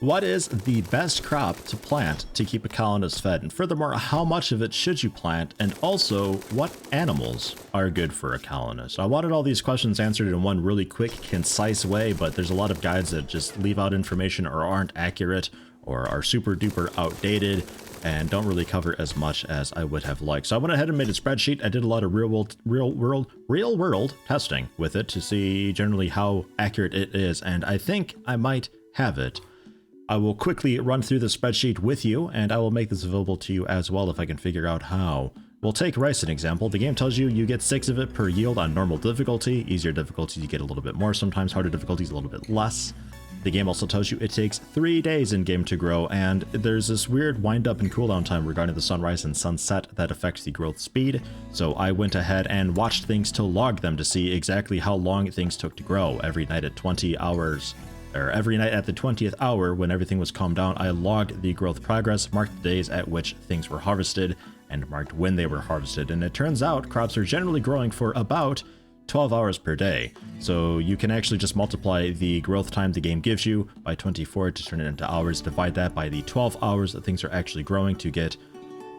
What is the best crop to plant to keep a colonist fed? And furthermore, how much of it should you plant? And also, what animals are good for a colonist? I wanted all these questions answered in one really quick, concise way, but there's a lot of guides that just leave out information or aren't accurate or are super duper outdated and don't really cover as much as I would have liked. So I went ahead and made a spreadsheet. I did a lot of real world testing with it to see generally how accurate it is. And I think I might have it. I will quickly run through the spreadsheet with you, and I will make this available to you as well if I can figure out how. We'll take rice an example. The game tells you get 6 of it per yield on normal difficulty. Easier difficulties you get a little bit more, sometimes harder difficulties a little bit less. The game also tells you it takes 3 days in game to grow, and there's this weird wind up and cooldown time regarding the sunrise and sunset that affects the growth speed. So I went ahead and watched things to log them to see exactly how long things took to grow. Every night at 20 hours. Or every night at the 20th hour, when everything was calmed down, I logged the growth progress, marked the days at which things were harvested, and marked when they were harvested. And it turns out crops are generally growing for about 12 hours per day. So you can actually just multiply the growth time the game gives you by 24 to turn it into hours, divide that by the 12 hours that things are actually growing to get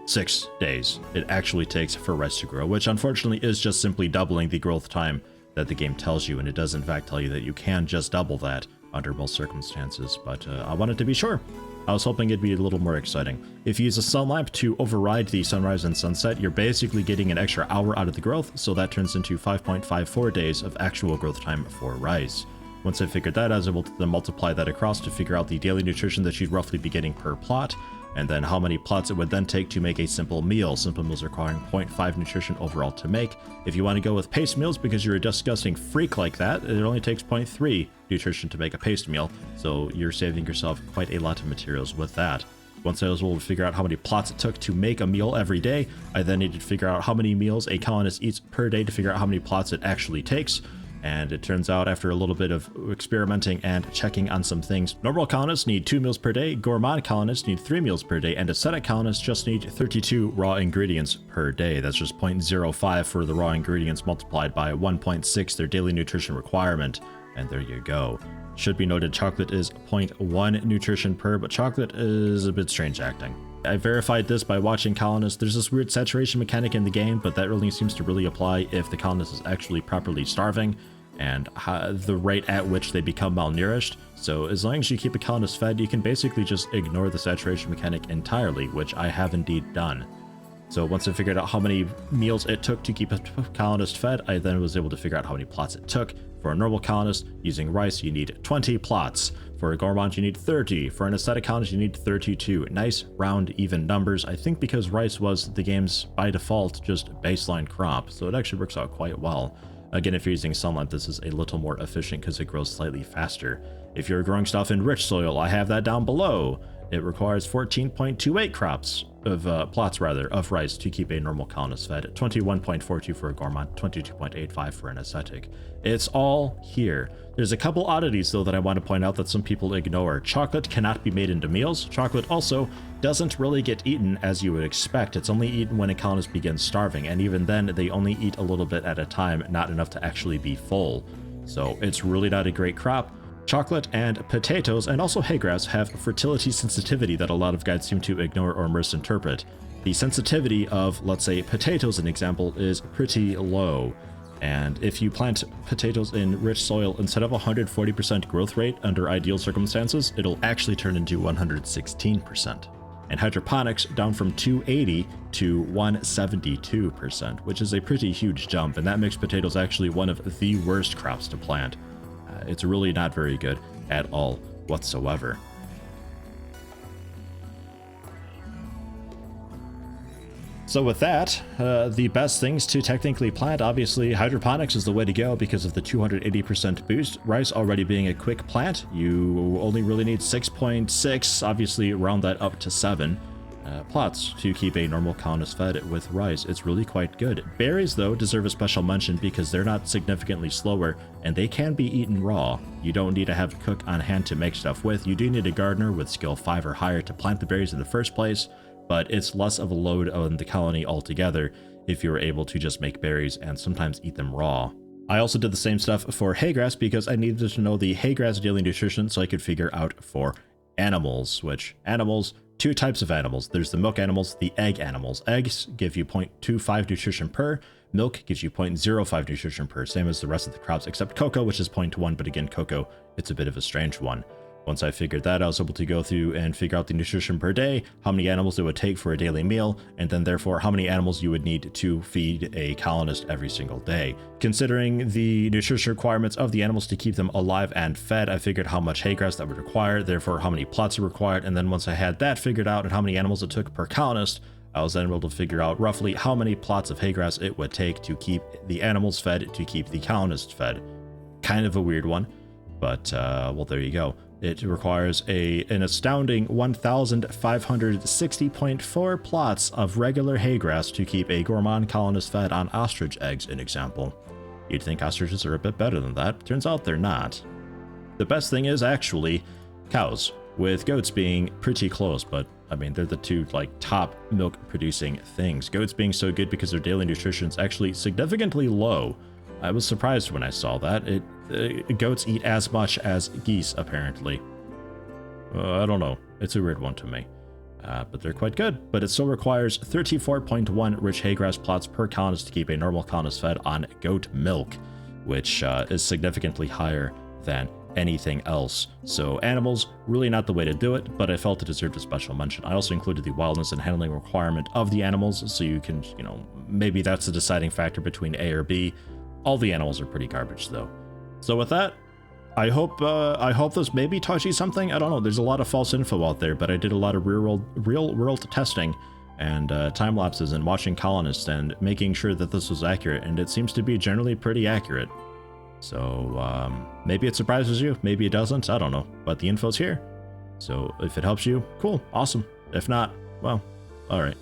6 days it actually takes for rice to grow, which unfortunately is just simply doubling the growth time that the game tells you. And it does in fact tell you that you can just double that under most circumstances, but I wanted to be sure. I was hoping it'd be a little more exciting. If you use a sun lamp to override the sunrise and sunset, you're basically getting an extra hour out of the growth, so that turns into 5.54 days of actual growth time for rice. Once I figured that, I was able to then multiply that across to figure out the daily nutrition that you'd roughly be getting per plot, and then how many plots it would then take to make a simple meal. Simple meals requiring 0.5 nutrition overall to make. If you want to go with paste meals because you're a disgusting freak like that, it only takes 0.3 nutrition to make a paste meal, so you're saving yourself quite a lot of materials with that. Once I was able to figure out how many plots it took to make a meal every day, I then needed to figure out how many meals a colonist eats per day to figure out how many plots it actually takes. And it turns out after a little bit of experimenting and checking on some things, normal colonists need 2 meals per day, gourmand colonists need 3 meals per day, and ascetic colonists just need 32 raw ingredients per day. That's just 0.05 for the raw ingredients multiplied by 1.6 their daily nutrition requirement. And there you go. Should be noted chocolate is 0.1 nutrition per, but chocolate is a bit strange acting. I verified this by watching colonists. There's this weird saturation mechanic in the game, but that really seems to really apply if the colonist is actually properly starving and the rate at which they become malnourished. So as long as you keep a colonist fed, you can basically just ignore the saturation mechanic entirely, which I have indeed done. So once I figured out how many meals it took to keep a colonist fed, I then was able to figure out how many plots it took. For a normal colonist, using rice, you need 20 plots. For a gourmand, you need 30. For an ascetic colonist, you need 32. Nice, round, even numbers. I think because rice was the game's, by default, just baseline crop, so it actually works out quite well. Again, if you're using sunlight, this is a little more efficient because it grows slightly faster. If you're growing stuff in rich soil, I have that down below. It requires 14.28 crops of plots of rice to keep a normal colonist fed, 21.42 for a gourmand, 22.85 for an ascetic. It's all here. There's a couple oddities though that I want to point out that some people ignore. Chocolate cannot be made into meals. Chocolate also doesn't really get eaten as you would expect. It's only eaten when a colonist begins starving, and even then they only eat a little bit at a time, not enough to actually be full. So it's really not a great crop. Chocolate and potatoes, and also haygrass, have fertility sensitivity that a lot of guides seem to ignore or misinterpret. The sensitivity of, let's say, potatoes, an example, is pretty low. And if you plant potatoes in rich soil, instead of 140% growth rate under ideal circumstances, it'll actually turn into 116%. And hydroponics down from 280 to 172%, which is a pretty huge jump, and that makes potatoes actually one of the worst crops to plant. It's really not very good at all whatsoever. So with that, the best things to technically plant, obviously hydroponics is the way to go because of the 280% boost. Rice already being a quick plant, you only really need 6.6, obviously round that up to 7 plots to keep a normal colonist fed with rice. It's really quite good. Berries though deserve a special mention because they're not significantly slower and they can be eaten raw. You don't need to have a cook on hand to make stuff with. You do need a gardener with skill 5 or higher to plant the berries in the first place, but it's less of a load on the colony altogether if you're able to just make berries and sometimes eat them raw. I also did the same stuff for haygrass because I needed to know the haygrass daily nutrition so I could figure out for animals, which animals, two types of animals. There's the milk animals, the egg animals. Eggs give you 0.25 nutrition per. Milk gives you 0.05 nutrition per, same as the rest of the crops, except cocoa, which is 0.1, but again, cocoa, it's a bit of a strange one. Once I figured that, I was able to go through and figure out the nutrition per day, how many animals it would take for a daily meal, and then therefore how many animals you would need to feed a colonist every single day. Considering the nutrition requirements of the animals to keep them alive and fed, I figured how much haygrass that would require, therefore how many plots are required, and then once I had that figured out and how many animals it took per colonist, I was then able to figure out roughly how many plots of haygrass it would take to keep the animals fed, to keep the colonists fed. Kind of a weird one, but well, there you go. It requires an astounding 1,560.4 plots of regular haygrass to keep a gourmand colonist fed on ostrich eggs, an example. You'd think ostriches are a bit better than that. Turns out they're not. The best thing is actually cows, with goats being pretty close, but I mean, they're the two like top milk producing things. Goats being so good because their daily nutrition is actually significantly low. I was surprised when I saw that. Goats eat as much as geese, apparently. I don't know. It's a weird one to me. But they're quite good. But it still requires 34.1 rich haygrass plots per colonist to keep a normal colonist fed on goat milk, which is significantly higher than anything else. So animals, really not the way to do it, but I felt it deserved a special mention. I also included the wildness and handling requirement of the animals, so you can, maybe that's the deciding factor between A or B. All the animals are pretty garbage, though. So with that, I hope this maybe taught you something. I don't know. There's a lot of false info out there, but I did a lot of real world testing and time lapses and watching colonists and making sure that this was accurate, and it seems to be generally pretty accurate. So maybe it surprises you, maybe it doesn't, I don't know, but the info's here. So if it helps you, cool, awesome. If not, well, all right.